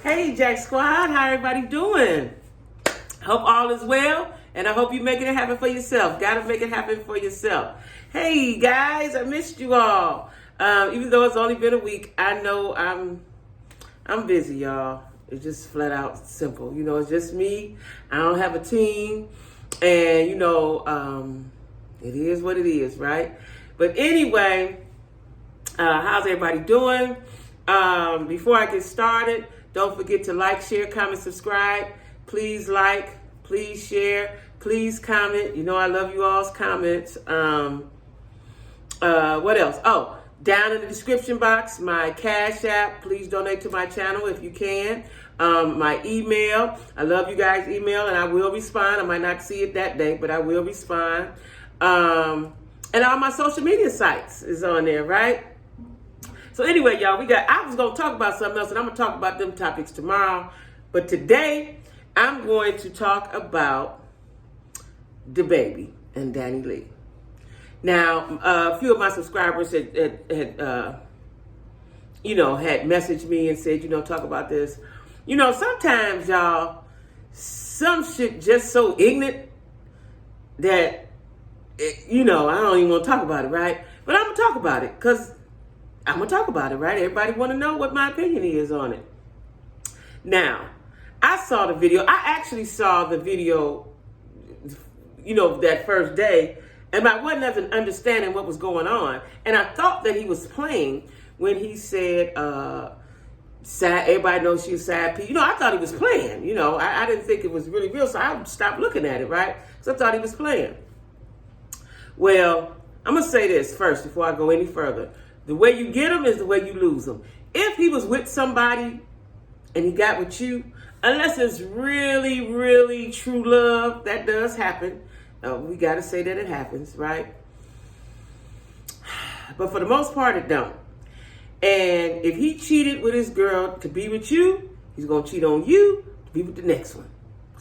Hey, Jack Squad, how everybody doing? Hope all is well, and I hope you're making it happen for yourself. Gotta make it happen for yourself. Hey, guys, I missed you all. Even though it's only been a week, I know I'm busy, y'all. It's just flat out simple. You know, it's just me. I don't have a team, and it is what it is, right? But anyway, how's everybody doing? Before I get started, don't forget to like, share, comment, subscribe. Please like, please share, please comment. You know I love you all's comments. What else? Oh, down in the description box, my Cash App. Please donate to my channel if you can. My email. I love you guys' email, and I will respond. I might not see it that day, but I will respond. And all my social media sites is on there, right? So anyway, y'all, I was going to talk about something else, and I'm going to talk about them topics tomorrow. But today, I'm going to talk about Dababy and Danileigh. Now, a few of my subscribers had messaged me and said, talk about this. Sometimes, y'all, some shit just so ignorant that, I don't even want to talk about it, right? But I'm going to talk about it because I'm going to talk about it, right? Everybody want to know what my opinion is on it. Now, I saw the video. I actually saw the video, that first day, and I wasn't even understanding what was going on. And I thought that he was playing when he said, everybody knows she's sad P. I thought he was playing. I didn't think it was really real, so I stopped looking at it, right? Because I thought he was playing. Well, I'm going to say this first before I go any further. The way you get them is the way you lose them. If he was with somebody and he got with you, unless it's really, really true love, that does happen. We got to say that it happens, right? But for the most part, it don't. And if he cheated with his girl to be with you, he's going to cheat on you to be with the next one.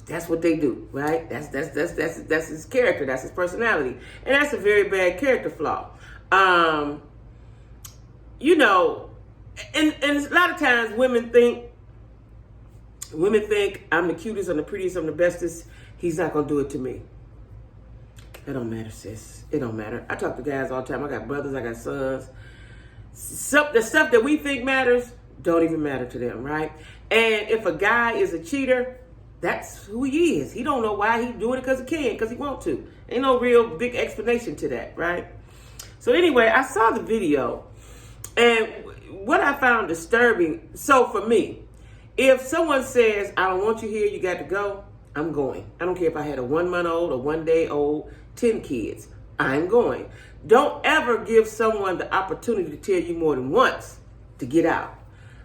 That's what they do, right? That's his character. That's his personality. And that's a very bad character flaw. And a lot of times women think I'm the cutest, I'm the prettiest, I'm the bestest. He's not going to do it to me. It don't matter, sis. It don't matter. I talk to guys all the time. I got brothers, I got sons. The stuff that we think matters don't even matter to them, right? And if a guy is a cheater, that's who he is. He don't know why he's doing it because he can, because he want to. Ain't no real big explanation to that, right? So anyway, I saw the video, and what I found disturbing, so for me, if someone says, I don't want you here, you got to go, I'm going. I don't care if I had a 1-month-old, a 1-day-old, 10 kids. I'm going. Don't ever give someone the opportunity to tell you more than once to get out.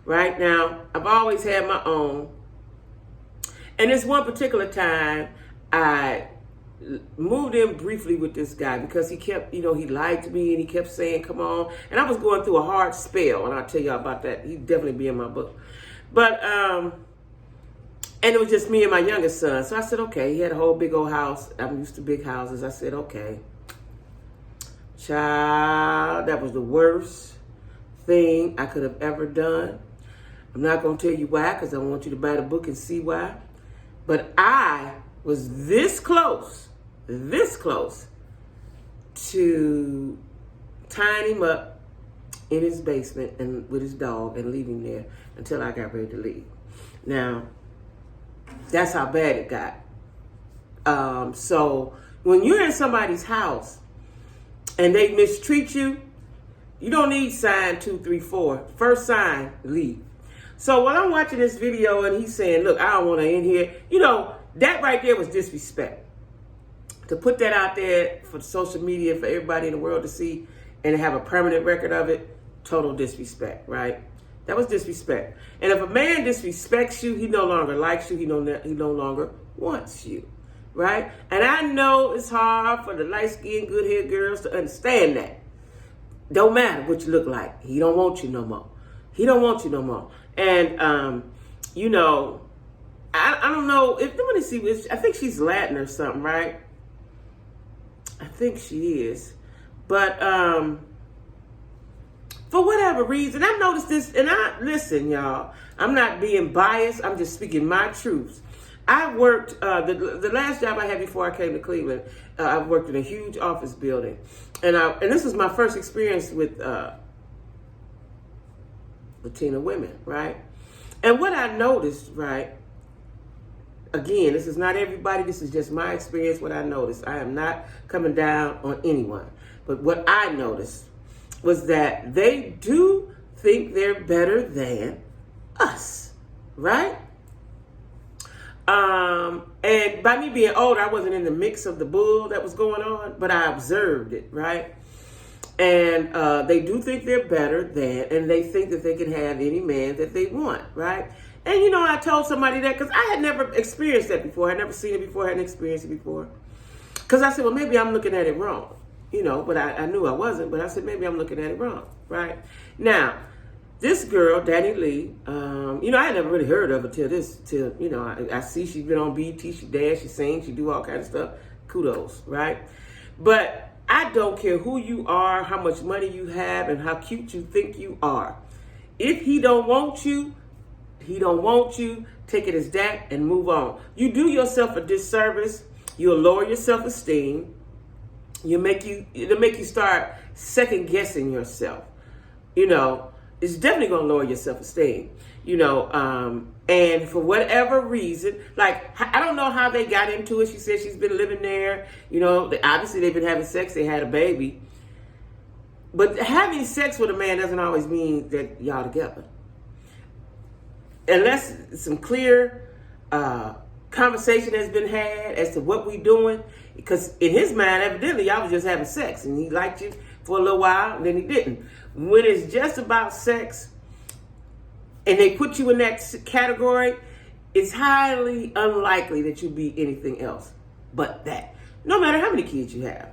Right? Now, I've always had my own. And this one particular time, I moved in briefly with this guy because he kept, he lied to me and he kept saying, come on. And I was going through a hard spell, and I'll tell y'all about that. He'd definitely be in my book. But, and it was just me and my youngest son. So I said, okay. He had a whole big old house. I'm used to big houses. I said, okay. Child, that was the worst thing I could have ever done. I'm not going to tell you why, because I want you to buy the book and see why. But I was this close to tying him up in his basement and with his dog and leaving him there until I got ready to leave. Now, that's how bad it got. So when you're in somebody's house and they mistreat you, you don't need sign 2, 3, 4. First sign, leave. So when I'm watching this video and he's saying, look, I don't want her in here, that right there was disrespect. To put that out there for social media, for everybody in the world to see and have a permanent record of it, total disrespect, right? That was disrespect. And if a man disrespects you, he no longer likes you, he no longer wants you, right? And I know it's hard for the light-skinned, good-haired girls to understand that. Don't matter what you look like. He don't want you no more. He don't want you no more. And, I don't know. Let me see. I think she's Latin or something, right? I think she is. But for whatever reason, I noticed this, and listen, y'all, I'm not being biased. I'm just speaking my truths. I worked, the last job I had before I came to Cleveland, I worked in a huge office building. And this was my first experience with Latina women, right? And what I noticed, right, again, this is not everybody, this is just my experience, what I noticed. I am not coming down on anyone. But what I noticed was that they do think they're better than us, right? And by me being older, I wasn't in the mix of the bull that was going on, but I observed it, right? And they do think they're better than, and they think that they can have any man that they want, right? And you know, I told somebody that because I had never experienced that before. I had never seen it before. I hadn't experienced it before. Because I said, well, maybe I'm looking at it wrong, you know, but I knew I wasn't. But I said, maybe I'm looking at it wrong, right? Now, this girl, Danileigh, you know, I had never really heard of her till, you know, I see she's been on BET, she dance, she sings, she do all kinds of stuff. Kudos, right? But I don't care who you are, how much money you have, and how cute you think you are. If he don't want you, he don't want you. Take it as that and move on. You do yourself a disservice. You'll lower your self-esteem. It'll make you start second guessing yourself. You know, it's definitely going to lower your self-esteem. You know, and for whatever reason, like, I don't know how they got into it. She said she's been living there. You know, obviously they've been having sex. They had a baby. But having sex with a man doesn't always mean that y'all together. Unless some clear conversation has been had as to what we doing. Because in his mind, evidently, y'all was just having sex. And he liked you for a little while, and then he didn't. When it's just about sex, and they put you in that category, it's highly unlikely that you'll be anything else but that. No matter how many kids you have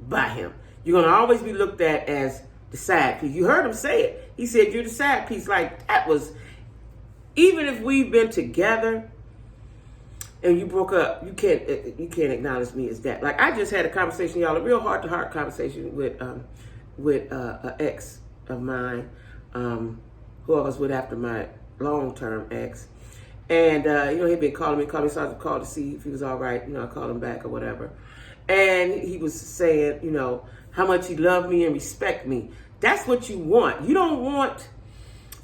by him, you're going to always be looked at as the side piece. You heard him say it. He said, you're the side piece. Like, that was, even if we've been together and you broke up, you can't acknowledge me as that. Like, I just had a conversation, y'all, a real heart-to-heart conversation with an ex of mine, who I was with after my long-term ex. And, you know, he'd been calling me, so I called to see if he was all right. You know, I called him back or whatever. And he was saying, you know, how much he loved me and respect me. That's what you want. You don't want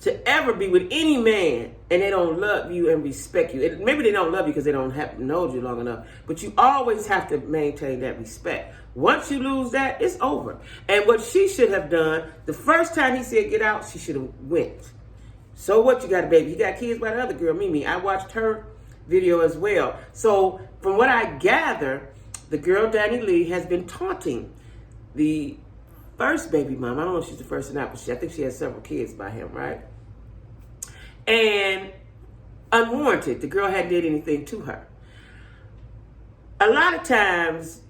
to ever be with any man and they don't love you and respect you. Maybe they don't love you because they don't have known you long enough, but you always have to maintain that respect. Once you lose that, it's over. And what she should have done, the first time he said get out, she should have went. So what, you got a baby? You got kids by the other girl, Mimi. I watched her video as well. So from what I gather, the girl Danileigh has been taunting the first baby mom. I don't know if she's the first or not, but I think she has several kids by him, right? And unwarranted. The girl hadn't did anything to her. A lot of times,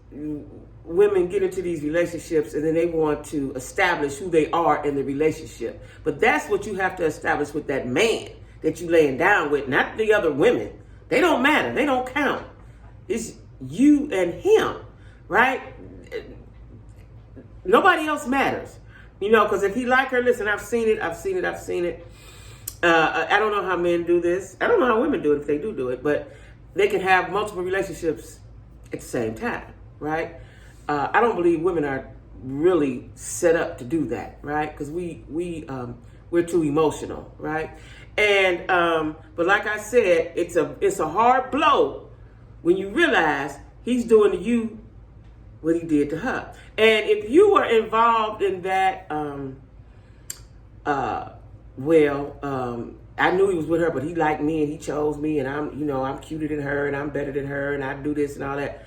women get into these relationships and then they want to establish who they are in the relationship. But that's what you have to establish with that man that you laying down with, not the other women. They don't matter. They don't count. It's you and him, right? Nobody else matters. You know, because if he like her, listen, I've seen it. I don't know how men do this. I don't know how women do it if they do it, but they can have multiple relationships at the same time, right? I don't believe women are really set up to do that, right? Because we're too emotional, right? And but like I said, it's a hard blow when you realize he's doing to you what he did to her. And if you were involved in that, I knew he was with her, but he liked me and he chose me, and I'm cuter than her and I'm better than her and I do this and all that.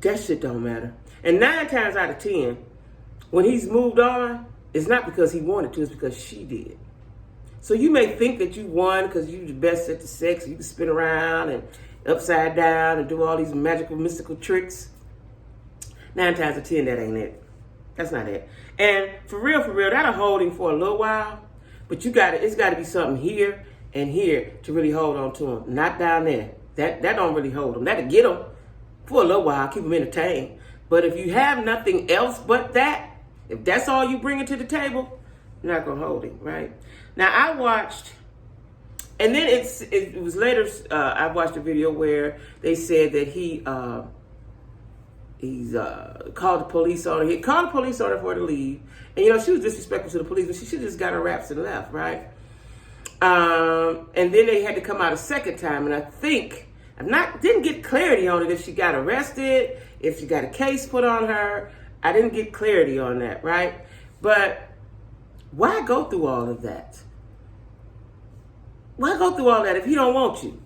That shit don't matter. And 9 times out of 10, when he's moved on, it's not because he wanted to, it's because she did. So you may think that you won because you're the best at the sex. You can spin around and upside down and do all these magical, mystical tricks. 9 times out of 10, that ain't it. That's not it. And for real, that'll hold him for a little while. But it's got to be something here and here to really hold on to him. Not down there. That don't really hold him. That'll get him for a little while, keep him entertained. But if you have nothing else but that, If that's all you bringing to the table, you're not going to hold him, right? Now, I watched, and then it was later, I watched a video where they said that he's called the police on her. He called the police on her for her to leave. And, she was disrespectful to the police, but she should have just got her raps and left, right? And then they had to come out a second time, and I think, didn't get clarity on it if she got arrested, if she got a case put on her. I didn't get clarity on that, right? But why go through all of that? Why go through all that if he don't want you?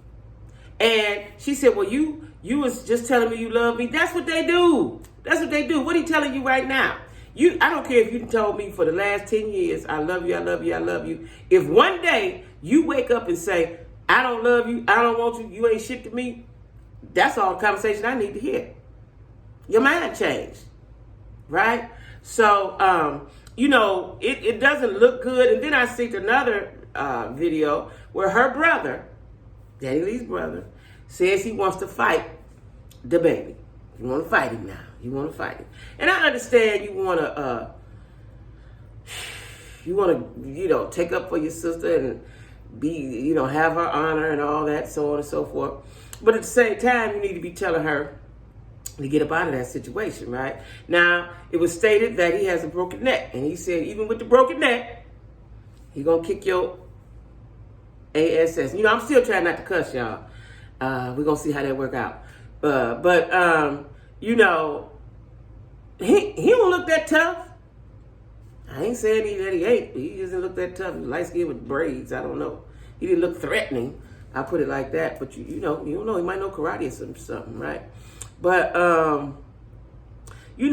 And she said, well, you was just telling me you love me. That's what they do. That's what they do. What are he telling you right now? I don't care if you told me for the last 10 years, I love you, I love you, I love you. If one day you wake up and say, I don't love you, I don't want you, you ain't shit to me, that's all the conversation I need to hear. Your mind changed, right? So, it doesn't look good. And then I see another video where her brother, Danieleigh's brother, says he wants to fight Dababy. You want to fight him now. You want to fight him. And I understand you want to, take up for your sister and be, have her honor and all that, so on and so forth. But at the same time, you need to be telling her to get up out of that situation, right? Now, it was stated that he has a broken neck. And he said, even with the broken neck, he's going to kick your ASS. I'm still trying not to cuss, y'all. We're going to see how that work out. He don't look that tough. I ain't saying that he ain't. He doesn't look that tough. He's light skinned with braids. I don't know. He didn't look threatening. I put it like that. But you don't know. He might know karate or something, right? But you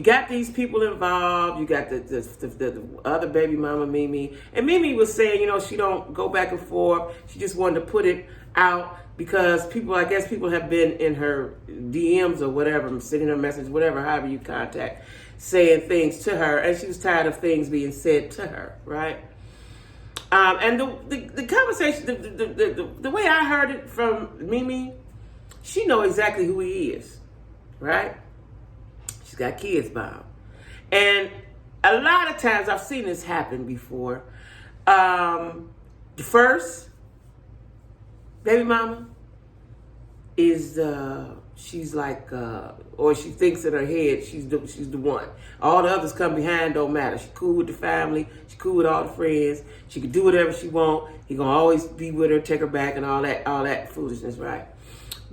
got these people involved. You got the other baby mama, Mimi. And Mimi was saying, she don't go back and forth. She just wanted to put it out because people have been in her DMs or whatever, sending her messages, whatever, however you contact, saying things to her. And she was tired of things being said to her, right? And the conversation, the way I heard it from Mimi, she know exactly who he is, right? She's got kids by him. And a lot of times I've seen this happen before. The first baby mama is she's like, or she thinks in her head she's the one. All the others come behind, don't matter. She cool with the family. She cool with all the friends. She can do whatever she want. He gonna always be with her, take her back, and all that foolishness, right?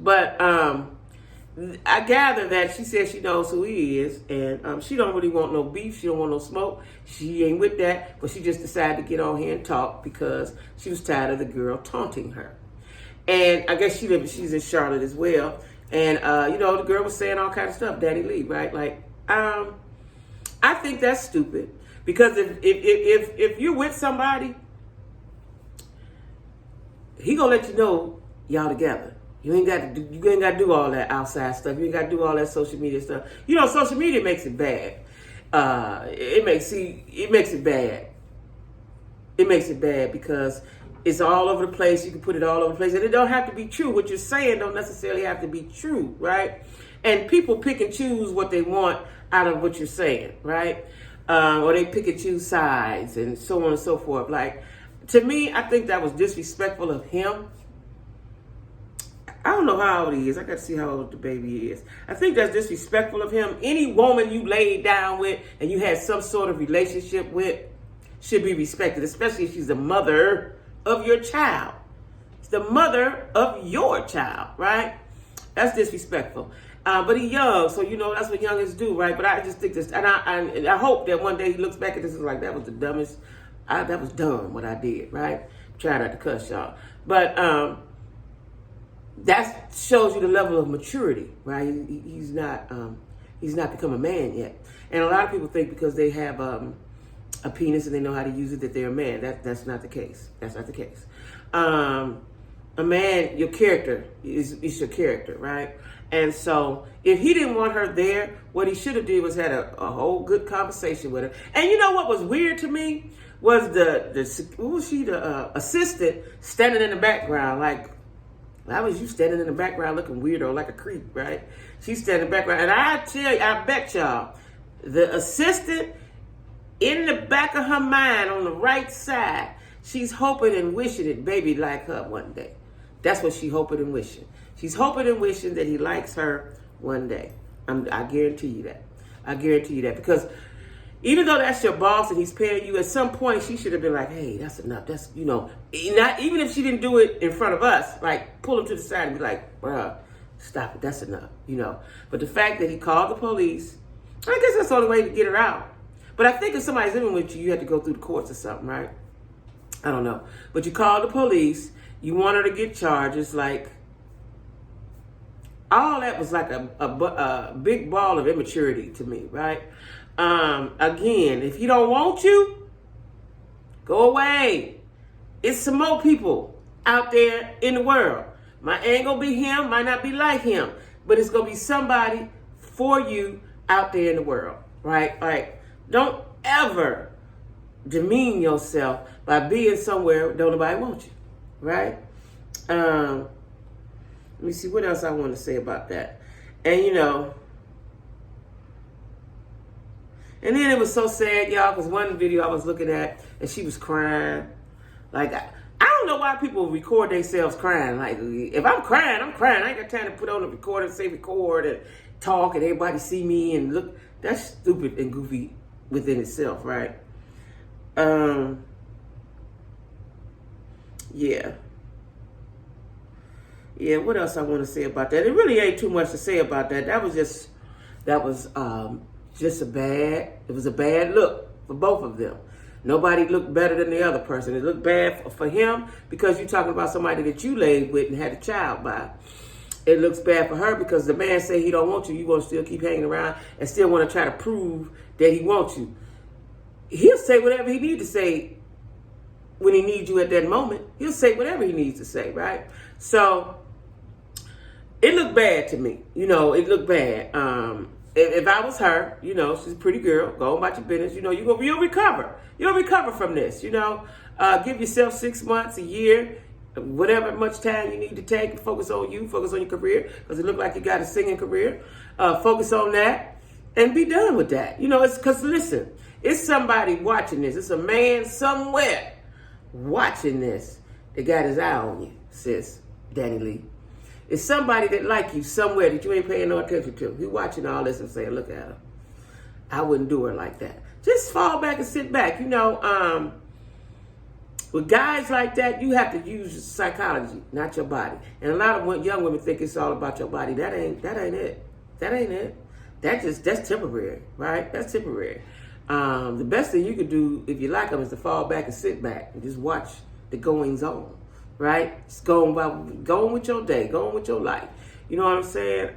But I gather that she says she knows who he is, and she don't really want no beef. She don't want no smoke. She ain't with that, but she just decided to get on here and talk because she was tired of the girl taunting her. And I guess she's in Charlotte as well. And, the girl was saying all kinds of stuff, Danileigh, right? Like, I think that's stupid. Because if you're with somebody, he gonna let you know y'all together. You ain't got to do all that outside stuff. You ain't got to do all that social media stuff. Social media makes it bad. It makes it bad. It makes it bad because it's all over the place. You can put it all over the place. And it don't have to be true. What you're saying don't necessarily have to be true, right? And people pick and choose what they want out of what you're saying, right? Or they pick and choose sides and so on and so forth. Like, to me, I think that was disrespectful of him. I don't know how old he is. I got to see how old the baby is. I think that's disrespectful of him. Any woman you laid down with and you had some sort of relationship with should be respected, especially if she's the mother of your child. It's the mother of your child, right? That's disrespectful. But he's young, so that's what youngins do, right? But I just think this, and I hope that one day he looks back at this and is like, that was the dumbest, that was dumb what I did, right? Try not to cuss y'all. But that shows you the level of maturity, right? He's not become a man yet. And a lot of people think because they have a penis and they know how to use it that they're a man. That's not the case. That's not the case. A man, your character is your character, right? And so if he didn't want her there, what he should have did was had a whole good conversation with her. And you know what was weird to me was the assistant standing in the background. Like, why was you standing in the background looking weirdo like a creep, right? She's standing in the background. And I bet y'all, The assistant, in the back of her mind on the right side, she's hoping and wishing that baby like her one day. That's what she's hoping and wishing. She's hoping and wishing that he likes her one day. I guarantee you that. I guarantee you that. Because even though that's your boss and he's paying you, at some point she should have been like, hey, that's enough. That's, not, even if she didn't do it in front of us, like pull him to the side and be like, bruh, stop it. That's enough, But the fact that he called the police, I guess that's the only way to get her out. But I think if somebody's living with you, you have to go through the courts or something, right? I don't know. But you call the police, you want her to get charges, like, all that was like a big ball of immaturity to me, right? Again, if he don't want you, go away. It's some more people out there in the world. Ain't gonna be him, might not be like him, but it's gonna be somebody for you out there in the world, right? Like, don't ever demean yourself by being somewhere don't nobody want you, right? Let me see what else I want to say about that. And and then it was so sad, y'all, because one video I was looking at and she was crying. Like, I don't know why people record themselves crying. Like, if I'm crying, I'm crying. I ain't got time to put on the recorder and say record and talk and everybody see me and look. That's stupid and goofy within itself, right? Yeah. Yeah, what else I want to say about that? It really ain't too much to say about that. That was just a bad look for both of them. Nobody looked better than the other person. It looked bad for him because you're talking about somebody that you laid with and had a child by. It looks bad for her because the man say he don't want you. You want to still keep hanging around and still want to try to prove that he wants you. He'll say whatever he needs to say when he needs you at that moment. He'll say whatever he needs to say, right? So it looked bad to me. It looked bad. If I was her, she's a pretty girl, go about your business, you'll recover. You'll recover from this, Give yourself 6 months, a year, whatever much time you need to take and focus on you, focus on your career, because it looked like you got a singing career. Focus on that and be done with that. It's because, listen, it's somebody watching this. It's a man somewhere watching this that got his eye on you, sis, Danileigh. It's somebody that like you somewhere that you ain't paying no attention to. He watching all this and saying, look at her. I wouldn't do her like that. Just fall back and sit back. With guys like that, you have to use psychology, not your body. And a lot of young women think it's all about your body. That ain't it. That ain't it. That's temporary, right? That's temporary. The best thing you could do if you like them is to fall back and sit back and just watch the goings on. Right? Just going with your day, going with your life. You know what I'm saying?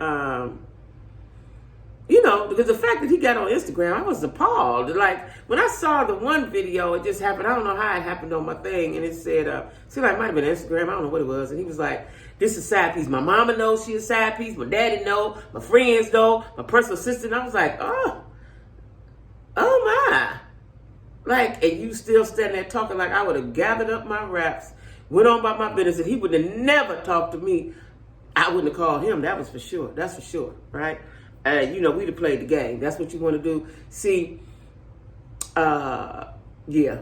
Because the fact that he got on Instagram, I was appalled. Like, when I saw the one video, it just happened. I don't know how it happened on my thing. And it said, seemed like it might have been Instagram. I don't know what it was. And he was like, this is a side piece. My mama knows she a side piece. My daddy know. My friends know. My personal assistant. I was like, oh my. Like, and you still standing there talking like I would have gathered up my raps, went on about my business, and he would have never talked to me. I wouldn't have called him. That was for sure. That's for sure, right? We'd have played the game. That's what you want to do. See, yeah.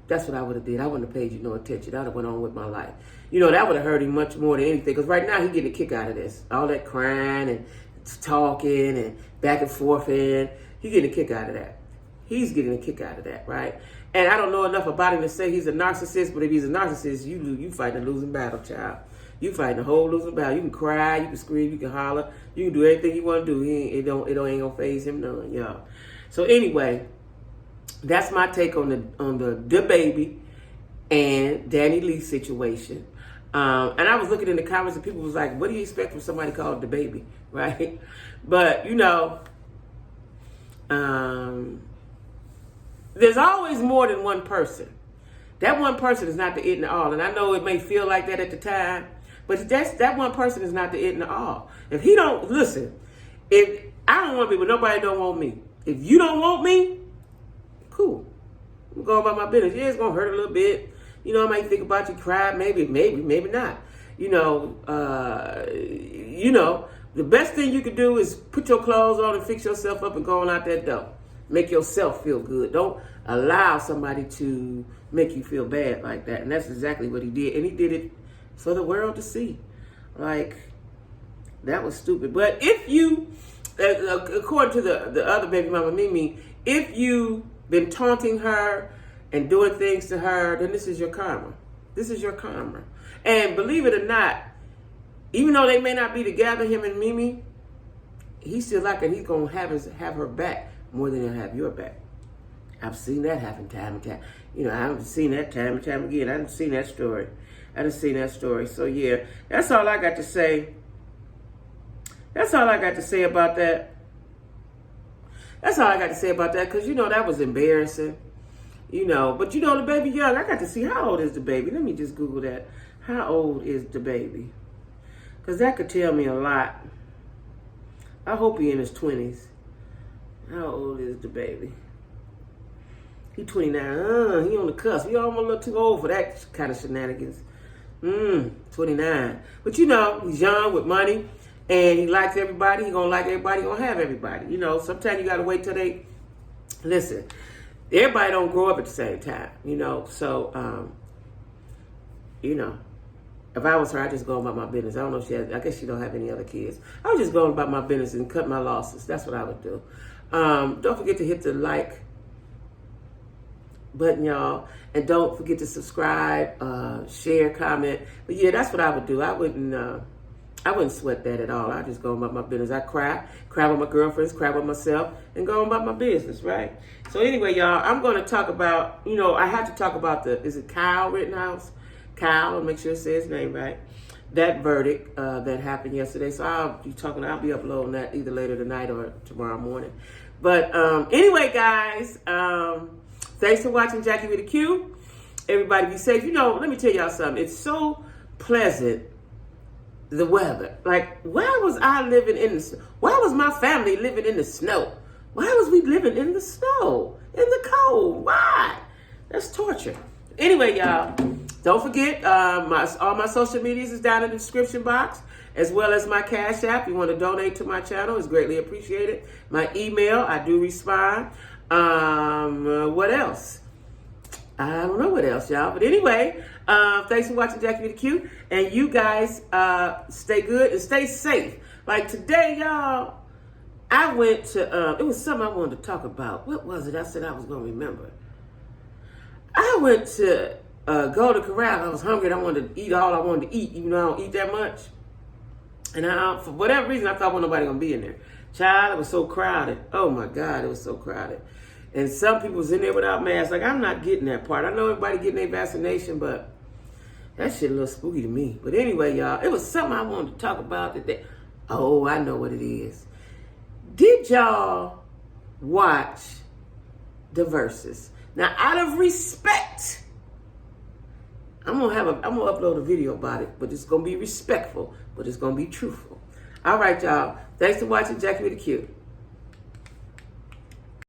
That's what I would have did. I wouldn't have paid you no attention. I'd have went on with my life. That would have hurt him much more than anything. Because right now, he's getting a kick out of this. All that crying and talking and back and forth. And he's getting a kick out of that. He's getting a kick out of that, right? And I don't know enough about him to say he's a narcissist, but if he's a narcissist, you fighting a losing battle, child. You fighting a whole losing battle. You can cry, you can scream, you can holler, you can do anything you want to do. It ain't gonna faze him none, y'all. So anyway, that's my take on the Dababy and Danileigh situation. And I was looking in the comments and people was like, what do you expect from somebody called Dababy, right? But there's always more than one person. That one person is not the it and the all. And I know it may feel like that at the time, but that one person is not the it and the all. If he don't, listen, if I don't want to be, but nobody don't want me. If you don't want me, cool. I'm going about my business. Yeah, it's going to hurt a little bit. I might think about you, cry, maybe not. The best thing you could do is put your clothes on and fix yourself up and go on out that door. Make yourself feel good. Don't allow somebody to make you feel bad like that. And that's exactly what he did. And he did it for the world to see. Like, that was stupid. But if you, according to the other baby mama, Mimi, if you've been taunting her and doing things to her, then this is your karma. This is your karma. And believe it or not, even though they may not be together, him and Mimi, he still like her. He's going to have her back more than he'll have your back. I've seen that happen time and time. You know, I've seen that time and time again. I've seen that story. So, yeah, that's all I got to say. That's all I got to say about that. Because, you know, that was embarrassing. You know, but, you know, the baby young. I got to see, how old is the baby? Let me just Google that. How old is the baby? Because that could tell me a lot. I hope he in his 20s. How old is the baby? He 29. He on the cusp. He almost a little too old for that kind of shenanigans. 29. But you know, he's young with money. And he likes everybody. He gonna like everybody. He gonna have everybody. You know, sometimes you gotta wait till they... Listen, everybody don't grow up at the same time. You know, so, you know. If I was her, I'd just go about my business. I don't know if she has, I guess she don't have any other kids. I would just go about my business and cut my losses. That's what I would do. Don't forget to hit the like button, y'all. And don't forget to subscribe, share, comment. But yeah, that's what I would do. I wouldn't sweat that at all. I just go about my business. I cry with my girlfriends, cry with myself, and go about my business, right? So anyway, y'all, I'm going to talk about, you know, I have to talk about is it Kyle Rittenhouse? Kyle, I'll make sure I say his name right. That verdict that happened yesterday. So I'll be uploading that either later tonight or tomorrow morning. But anyway, guys, thanks for watching Jacquie with a Q. Everybody be safe. You know, let me tell y'all something. It's so pleasant, the weather. Like, why was I living in the snow? Why was my family living in the snow? Why was we living in the snow? In the cold? Why? That's torture. Anyway, y'all, don't forget, all my social medias is down in the description box, as well as my Cash App. You want to donate to my channel, it's greatly appreciated. My email, I do respond. What else? I don't know what else, y'all. But anyway, thanks for watching Jacquie with a Q. And you guys stay good and stay safe. Like today, y'all, I went to, it was something I wanted to talk about. What was it? I said I was going to remember. I went to go to Corral. I was hungry and I wanted to eat all I wanted to eat, even though I don't eat that much. And for whatever reason, I thought nobody going to be in there. Child, it was so crowded. Oh my God, it was so crowded. And some people was in there without masks. Like, I'm not getting that part. I know everybody getting their vaccination, but that shit a little spooky to me. But anyway, y'all, it was something I wanted to talk about today. Oh, I know what it is. Did y'all watch the Versus? Now, out of respect, I'm gonna upload a video about it, but it's gonna be respectful, but it's gonna be truthful. All right, y'all. Thanks for watching Jacquie with a Q.